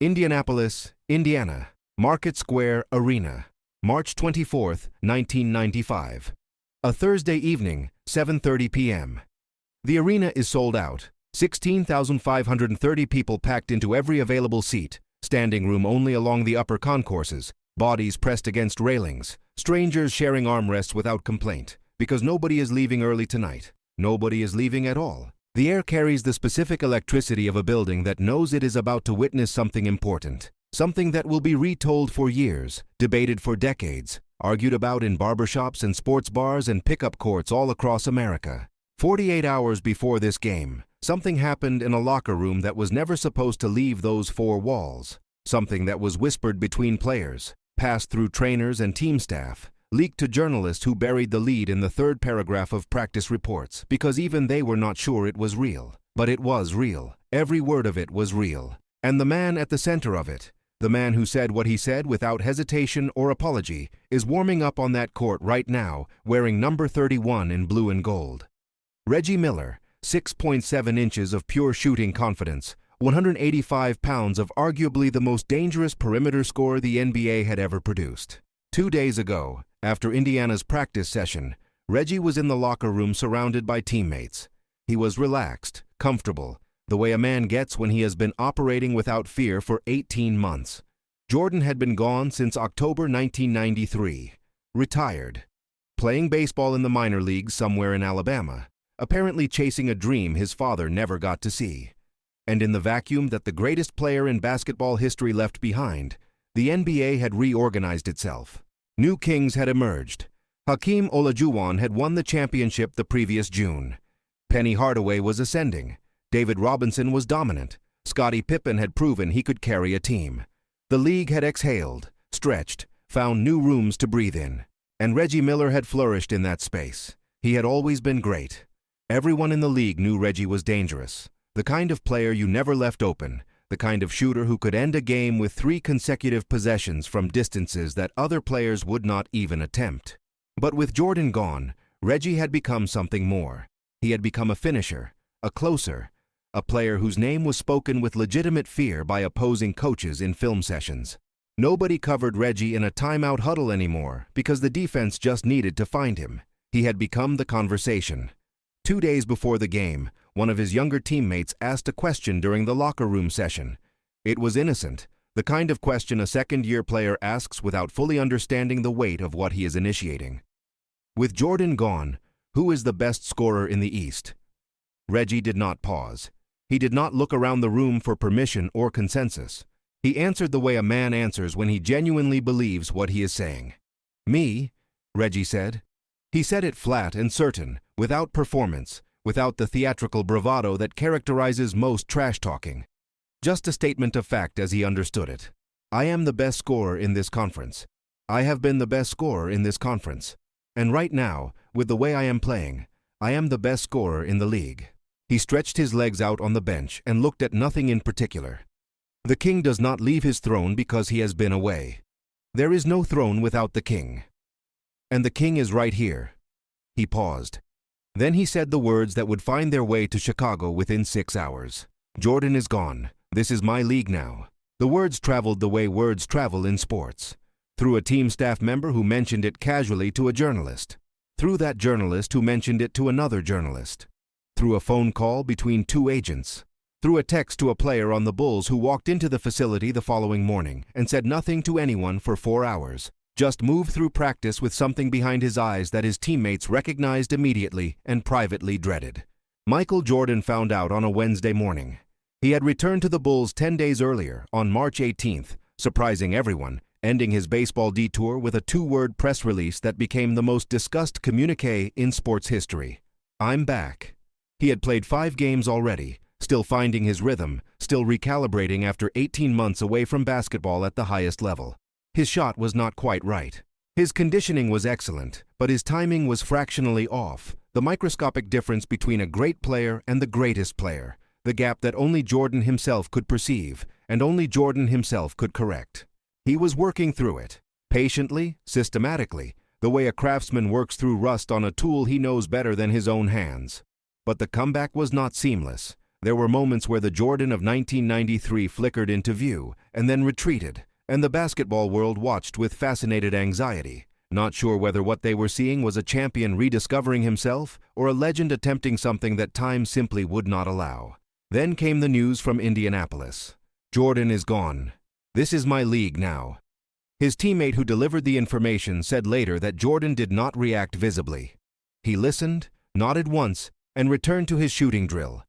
Indianapolis, Indiana, Market Square Arena, March 24, 1995. A Thursday evening, 7:30 p.m. The arena is sold out. 16,530 people packed into every available seat, standing room only along the upper concourses, bodies pressed against railings, strangers sharing armrests without complaint, because nobody is leaving early tonight. Nobody is leaving at all. The air carries the specific electricity of a building that knows it is about to witness something important, something that will be retold for years, debated for decades, argued about in barbershops and sports bars and pickup courts all across America. 48 hours before this game, something happened in a locker room that was never supposed to leave those four walls. Something that was whispered between players, passed through trainers and team staff, leaked to journalists who buried the lead in the third paragraph of practice reports because even they were not sure it was real. But it was real. Every word of it was real. And the man at the center of it, the man who said what he said without hesitation or apology, is warming up on that court right now, wearing number 31 in blue and gold. Reggie Miller, 6.7 inches of pure shooting confidence, 185 pounds of arguably the most dangerous perimeter scorer the NBA had ever produced. 2 days ago, after Indiana's practice session, Reggie was in the locker room surrounded by teammates. He was relaxed, comfortable, the way a man gets when he has been operating without fear for 18 months. Jordan had been gone since October 1993, retired, playing baseball in the minor leagues somewhere in Alabama, apparently chasing a dream his father never got to see. And in the vacuum that the greatest player in basketball history left behind, the NBA had reorganized itself. New kings had emerged. Hakeem Olajuwon had won the championship the previous June. Penny Hardaway was ascending. David Robinson was dominant. Scottie Pippen had proven he could carry a team. The league had exhaled, stretched, found new rooms to breathe in. And Reggie Miller had flourished in that space. He had always been great. Everyone in the league knew Reggie was dangerous. The kind of player you never left open. The kind of shooter who could end a game with 3 consecutive possessions from distances that other players would not even attempt. But with Jordan gone, Reggie had become something more. He had become a finisher, a closer, a player whose name was spoken with legitimate fear by opposing coaches in film sessions. Nobody covered Reggie in a timeout huddle anymore because the defense just needed to find him. He had become the conversation. 2 days before the game, one of his younger teammates asked a question during the locker room session. It was innocent, the kind of question a second-year player asks without fully understanding the weight of what he is initiating. With Jordan gone, who is the best scorer in the East? Reggie did not pause. He did not look around the room for permission or consensus. He answered the way a man answers when he genuinely believes what he is saying. Me, Reggie said. He said it flat and certain, without performance, without the theatrical bravado that characterizes most trash talking. Just a statement of fact as he understood it. I am the best scorer in this conference. I have been the best scorer in this conference. And right now, with the way I am playing, I am the best scorer in the league. He stretched his legs out on the bench and looked at nothing in particular. The king does not leave his throne because he has been away. There is no throne without the king. And the king is right here. He paused. Then he said the words that would find their way to Chicago within 6 hours. Jordan is gone. This is my league now. The words traveled the way words travel in sports. Through a team staff member who mentioned it casually to a journalist. Through that journalist who mentioned it to another journalist. Through a phone call between 2 agents. Through a text to a player on the Bulls who walked into the facility the following morning and said nothing to anyone for 4 hours. Just moved through practice with something behind his eyes that his teammates recognized immediately and privately dreaded. Michael Jordan found out on a Wednesday morning. He had returned to the Bulls 10 days earlier, on March 18th, surprising everyone, ending his baseball detour with a 2-word press release that became the most discussed communiqué in sports history. I'm back. He had played 5 games already, still finding his rhythm, still recalibrating after 18 months away from basketball at the highest level. His shot was not quite right. His conditioning was excellent, but his timing was fractionally off, the microscopic difference between a great player and the greatest player, the gap that only Jordan himself could perceive, and only Jordan himself could correct. He was working through it, patiently, systematically, the way a craftsman works through rust on a tool he knows better than his own hands. But the comeback was not seamless. There were moments where the Jordan of 1993 flickered into view and then retreated, and the basketball world watched with fascinated anxiety, not sure whether what they were seeing was a champion rediscovering himself or a legend attempting something that time simply would not allow. Then came the news from Indianapolis. Jordan is gone. This is my league now. His teammate who delivered the information said later that Jordan did not react visibly. He listened, nodded once, and returned to his shooting drill.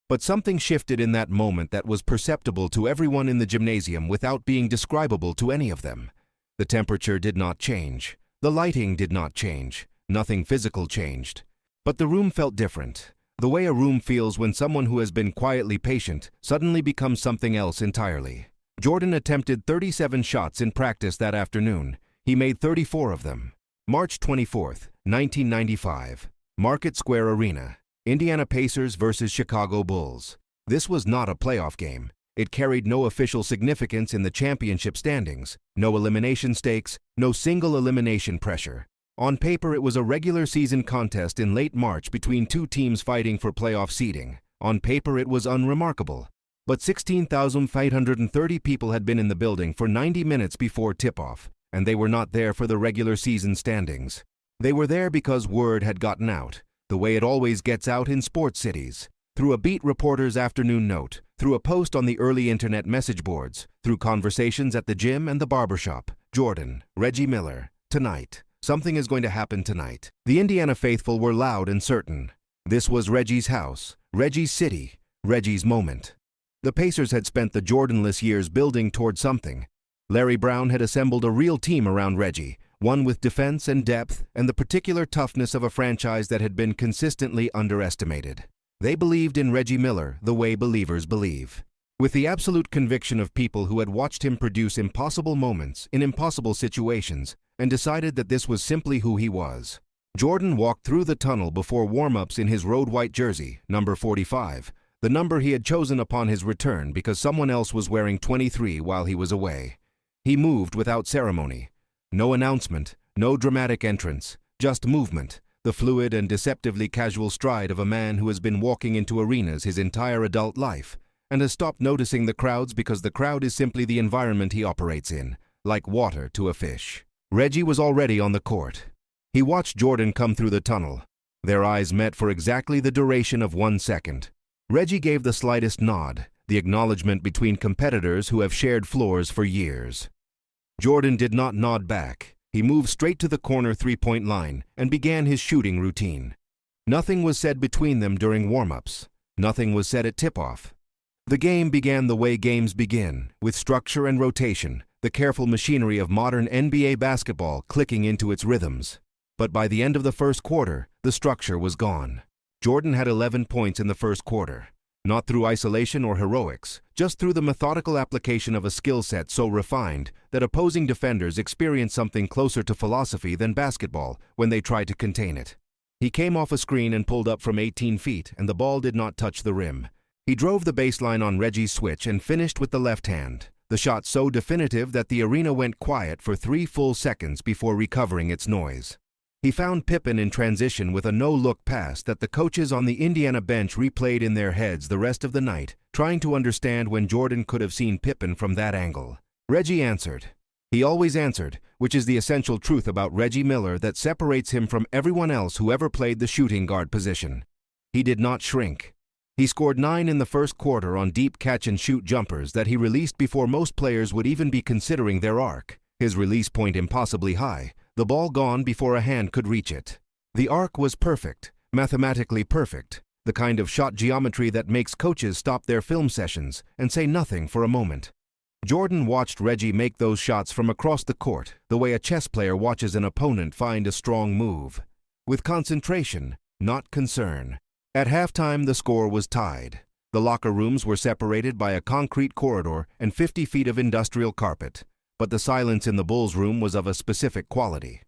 But something shifted in that moment that was perceptible to everyone in the gymnasium without being describable to any of them. The temperature did not change. The lighting did not change. Nothing physical changed. But the room felt different. The way a room feels when someone who has been quietly patient suddenly becomes something else entirely. Jordan attempted 37 shots in practice that afternoon. He made 34 of them. March 24th, 1995. Market Square Arena. Indiana Pacers versus Chicago Bulls. This was not a playoff game. It carried no official significance in the championship standings, no elimination stakes, no single elimination pressure. On paper, it was a regular season contest in late March between two teams fighting for playoff seeding. On paper, it was unremarkable. But 16,530 people had been in the building for 90 minutes before tip-off, and they were not there for the regular season standings. They were there because word had gotten out, the way it always gets out in sports cities, through a beat reporter's afternoon note, through a post on the early internet message boards, through conversations at the gym and the barbershop. Jordan, Reggie Miller, tonight. Something is going to happen tonight. The Indiana faithful were loud and certain. This was Reggie's house, Reggie's city, Reggie's moment. The Pacers had spent the Jordanless years building toward something. Larry Brown had assembled a real team around Reggie, one with defense and depth and the particular toughness of a franchise that had been consistently underestimated. They believed in Reggie Miller the way believers believe, with the absolute conviction of people who had watched him produce impossible moments in impossible situations and decided that this was simply who he was. Jordan walked through the tunnel before warm-ups in his road white jersey, number 45, the number he had chosen upon his return because someone else was wearing 23 while he was away. He moved without ceremony. No announcement, no dramatic entrance, just movement, the fluid and deceptively casual stride of a man who has been walking into arenas his entire adult life and has stopped noticing the crowds because the crowd is simply the environment he operates in, like water to a fish. Reggie was already on the court. He watched Jordan come through the tunnel. Their eyes met for exactly the duration of 1 second. Reggie gave the slightest nod, the acknowledgement between competitors who have shared floors for years. Jordan did not nod back. He moved straight to the corner three-point line and began his shooting routine. Nothing was said between them during warm-ups. Nothing was said at tip-off. The game began the way games begin, with structure and rotation, the careful machinery of modern NBA basketball clicking into its rhythms. But by the end of the first quarter, the structure was gone. Jordan had 11 points in the first quarter. Not through isolation or heroics, just through the methodical application of a skill set so refined that opposing defenders experienced something closer to philosophy than basketball when they tried to contain it. He came off a screen and pulled up from 18 feet, and the ball did not touch the rim. He drove the baseline on Reggie's switch and finished with the left hand, the shot so definitive that the arena went quiet for 3 full seconds before recovering its noise. He found Pippen in transition with a no-look pass that the coaches on the Indiana bench replayed in their heads the rest of the night, trying to understand when Jordan could have seen Pippen from that angle. Reggie answered. He always answered, which is the essential truth about Reggie Miller that separates him from everyone else who ever played the shooting guard position. He did not shrink. He scored 9 in the first quarter on deep catch-and-shoot jumpers that he released before most players would even be considering their arc, his release point impossibly high, the ball gone before a hand could reach it. The arc was perfect, mathematically perfect, the kind of shot geometry that makes coaches stop their film sessions and say nothing for a moment. Jordan watched Reggie make those shots from across the court the way a chess player watches an opponent find a strong move. With concentration, not concern. At halftime, the score was tied. The locker rooms were separated by a concrete corridor and 50 feet of industrial carpet. But the silence in the Bulls' room was of a specific quality.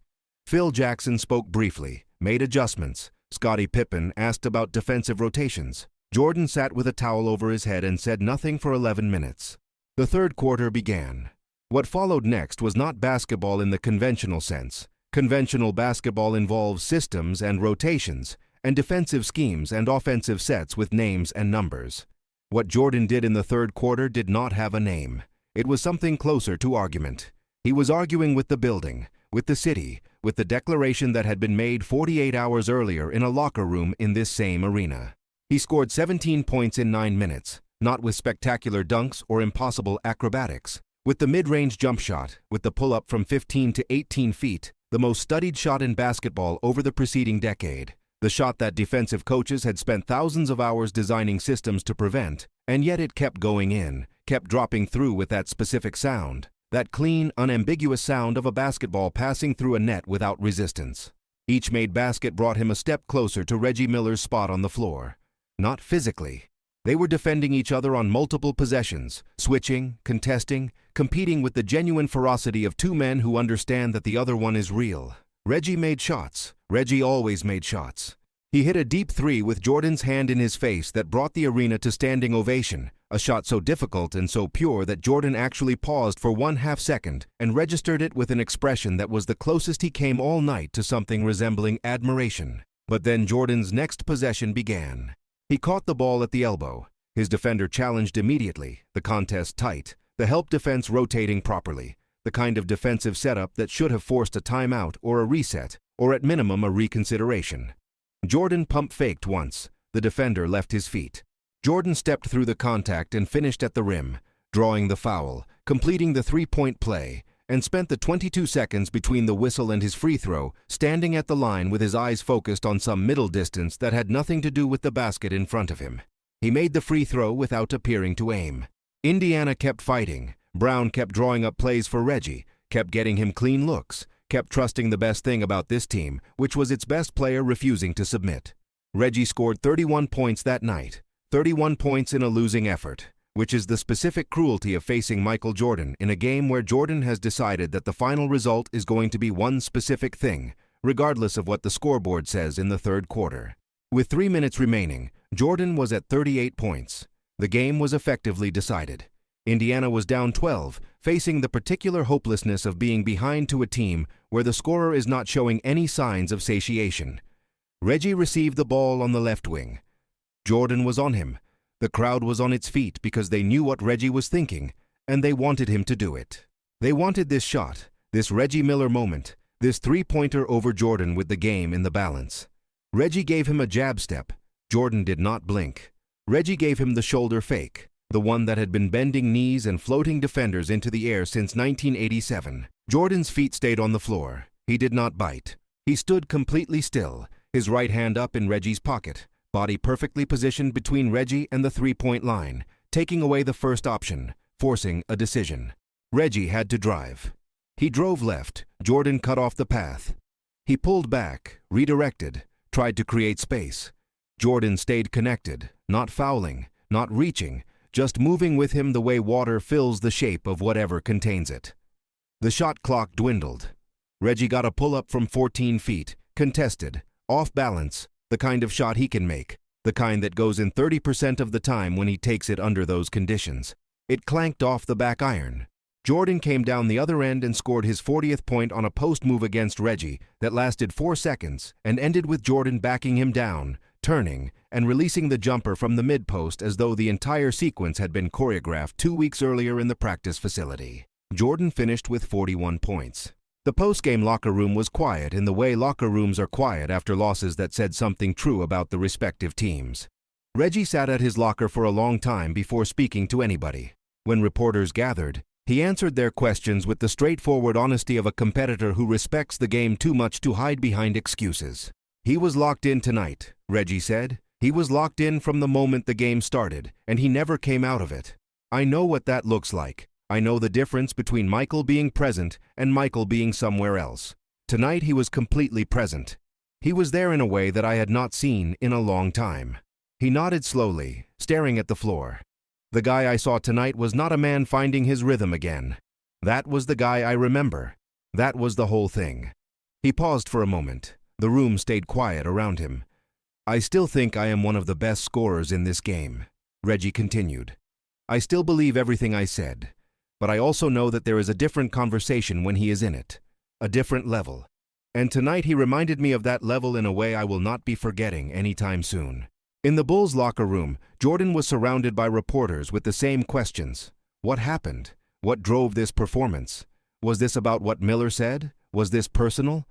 Phil Jackson spoke briefly, made adjustments. Scottie Pippen asked about defensive rotations. Jordan sat with a towel over his head and said nothing for 11 minutes. The third quarter began. What followed next was not basketball in the conventional sense. Conventional basketball involves systems and rotations, and defensive schemes and offensive sets with names and numbers. What Jordan did in the third quarter did not have a name. It was something closer to argument. He was arguing with the building, with the city, with the declaration that had been made 48 hours earlier in a locker room in this same arena. He scored 17 points in 9 minutes, not with spectacular dunks or impossible acrobatics. With the mid-range jump shot, with the pull-up from 15 to 18 feet, the most studied shot in basketball over the preceding decade. The shot that defensive coaches had spent thousands of hours designing systems to prevent, and yet it kept going in, kept dropping through with that specific sound. That clean, unambiguous sound of a basketball passing through a net without resistance. Each made basket brought him a step closer to Reggie Miller's spot on the floor. Not physically. They were defending each other on multiple possessions, switching, contesting, competing with the genuine ferocity of two men who understand that the other one is real. Reggie made shots. Reggie always made shots. He hit a deep three with Jordan's hand in his face that brought the arena to standing ovation, a shot so difficult and so pure that Jordan actually paused for 1/2 second and registered it with an expression that was the closest he came all night to something resembling admiration. But then Jordan's next possession began. He caught the ball at the elbow. His defender challenged immediately, the contest tight, the help defense rotating properly, the kind of defensive setup that should have forced a timeout or a reset, or at minimum a reconsideration. Jordan pump-faked once. The defender left his feet. Jordan stepped through the contact and finished at the rim, drawing the foul, completing the three-point play, and spent the 22 seconds between the whistle and his free throw standing at the line with his eyes focused on some middle distance that had nothing to do with the basket in front of him. He made the free throw without appearing to aim. Indiana kept fighting. Brown kept drawing up plays for Reggie, kept getting him clean looks, kept trusting the best thing about this team, which was its best player refusing to submit. Reggie scored 31 points that night, 31 points in a losing effort, which is the specific cruelty of facing Michael Jordan in a game where Jordan has decided that the final result is going to be one specific thing, regardless of what the scoreboard says in the third quarter. With 3 minutes remaining, Jordan was at 38 points. The game was effectively decided. Indiana was down 12, facing the particular hopelessness of being behind to a team where the scorer is not showing any signs of satiation. Reggie received the ball on the left wing. Jordan was on him. The crowd was on its feet because they knew what Reggie was thinking, and they wanted him to do it. They wanted this shot, this Reggie Miller moment, this three-pointer over Jordan with the game in the balance. Reggie gave him a jab step. Jordan did not blink. Reggie gave him the shoulder fake, the one that had been bending knees and floating defenders into the air since 1987. Jordan's feet stayed on the floor. He did not bite. He stood completely still, his right hand up in Reggie's pocket, body perfectly positioned between Reggie and the three-point line, taking away the first option, forcing a decision. Reggie had to drive. He drove left. Jordan cut off the path. He pulled back, redirected, tried to create space. Jordan stayed connected, not fouling, not reaching, just moving with him the way water fills the shape of whatever contains it. The shot clock dwindled. Reggie got a pull-up from 14 feet, contested, off balance, the kind of shot he can make, the kind that goes in 30% of the time when he takes it under those conditions. It clanked off the back iron. Jordan came down the other end and scored his 40th point on a post move against Reggie that lasted 4 seconds and ended with Jordan backing him down, turning, and releasing the jumper from the mid-post as though the entire sequence had been choreographed 2 weeks earlier in the practice facility. Jordan finished with 41 points. The post-game locker room was quiet in the way locker rooms are quiet after losses that said something true about the respective teams. Reggie sat at his locker for a long time before speaking to anybody. When reporters gathered, he answered their questions with the straightforward honesty of a competitor who respects the game too much to hide behind excuses. He was locked in tonight, Reggie said. He was locked in from the moment the game started, and he never came out of it. I know what that looks like. I know the difference between Michael being present and Michael being somewhere else. Tonight he was completely present. He was there in a way that I had not seen in a long time. He nodded slowly, staring at the floor. The guy I saw tonight was not a man finding his rhythm again. That was the guy I remember. That was the whole thing. He paused for a moment. The room stayed quiet around him. I still think I am one of the best scorers in this game, Reggie continued. I still believe everything I said. But I also know that there is a different conversation when he is in it. A different level. And tonight he reminded me of that level in a way I will not be forgetting anytime soon. In the Bulls' locker room, Jordan was surrounded by reporters with the same questions. What happened? What drove this performance? Was this about what Miller said? Was this personal?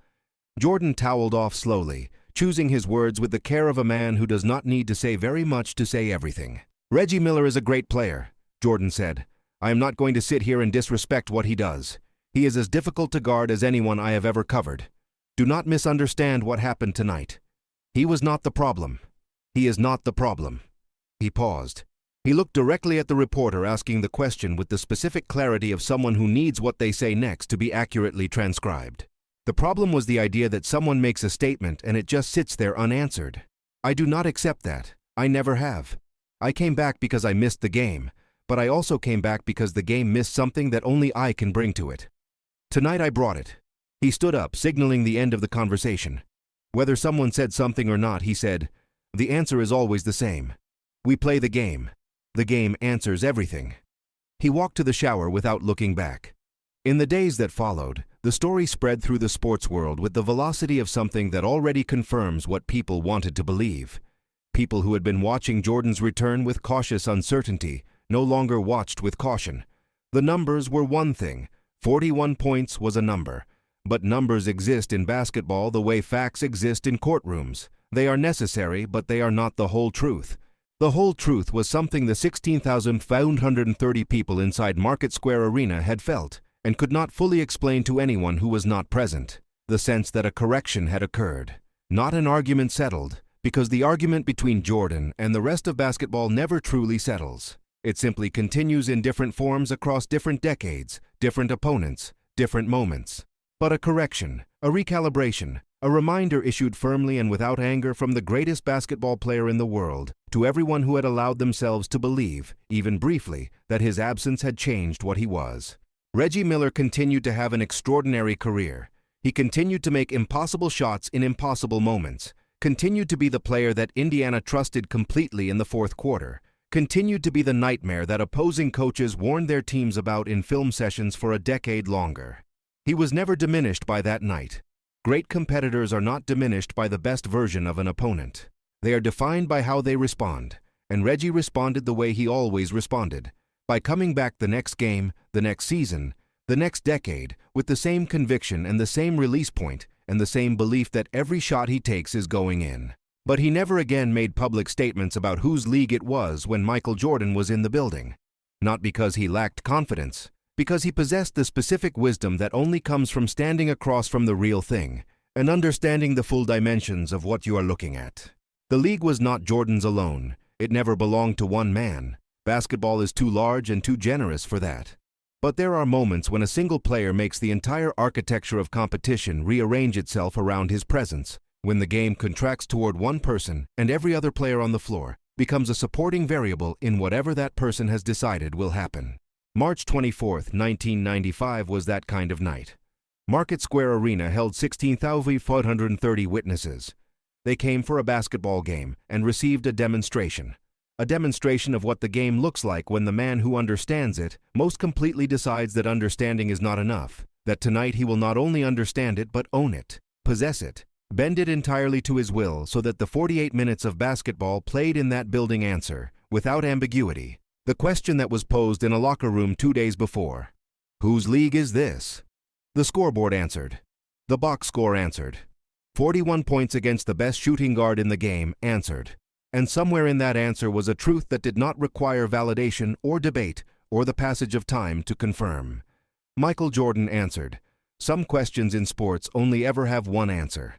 Jordan toweled off slowly, choosing his words with the care of a man who does not need to say very much to say everything. Reggie Miller is a great player, Jordan said. I am not going to sit here and disrespect what he does. He is as difficult to guard as anyone I have ever covered. Do not misunderstand what happened tonight. He was not the problem. He is not the problem. He paused. He looked directly at the reporter, asking the question with the specific clarity of someone who needs what they say next to be accurately transcribed. The problem was the idea that someone makes a statement and it just sits there unanswered. I do not accept that. I never have. I came back because I missed the game, but I also came back because the game missed something that only I can bring to it. Tonight I brought it. He stood up, signaling the end of the conversation. Whether someone said something or not, he said, the answer is always the same. We play the game. The game answers everything. He walked to the shower without looking back. In the days that followed, the story spread through the sports world with the velocity of something that already confirms what people wanted to believe. People who had been watching Jordan's return with cautious uncertainty no longer watched with caution. The numbers were one thing. 41 points was a number. But numbers exist in basketball the way facts exist in courtrooms. They are necessary, but they are not the whole truth. The whole truth was something the 16,530 people inside Market Square Arena had felt and could not fully explain to anyone who was not present. The sense that a correction had occurred. Not an argument settled, because the argument between Jordan and the rest of basketball never truly settles. It simply continues in different forms across different decades, different opponents, different moments. But a correction, a recalibration, a reminder issued firmly and without anger from the greatest basketball player in the world to everyone who had allowed themselves to believe, even briefly, that his absence had changed what he was. Reggie Miller continued to have an extraordinary career. He continued to make impossible shots in impossible moments, continued to be the player that Indiana trusted completely in the fourth quarter, continued to be the nightmare that opposing coaches warned their teams about in film sessions for a decade longer. He was never diminished by that night. Great competitors are not diminished by the best version of an opponent. They are defined by how they respond, and Reggie responded the way he always responded, by coming back the next game, the next season, the next decade, with the same conviction and the same release point and the same belief that every shot he takes is going in. But he never again made public statements about whose league it was when Michael Jordan was in the building. Not because he lacked confidence, because he possessed the specific wisdom that only comes from standing across from the real thing and understanding the full dimensions of what you are looking at. The league was not Jordan's alone. It never belonged to one man. Basketball is too large and too generous for that. But there are moments when a single player makes the entire architecture of competition rearrange itself around his presence, when the game contracts toward one person and every other player on the floor becomes a supporting variable in whatever that person has decided will happen. March 24, 1995 was that kind of night. Market Square Arena held 16,530 witnesses. They came for a basketball game and received a demonstration of what the game looks like when the man who understands it most completely decides that understanding is not enough, that tonight he will not only understand it but own it, possess it, bend it entirely to his will so that the 48 minutes of basketball played in that building answer, without ambiguity, the question that was posed in a locker room 2 days before. Whose league is this? The scoreboard answered. The box score answered. 41 points against the best shooting guard in the game answered. And somewhere in that answer was a truth that did not require validation or debate or the passage of time to confirm. Michael Jordan answered. Some questions in sports only ever have one answer.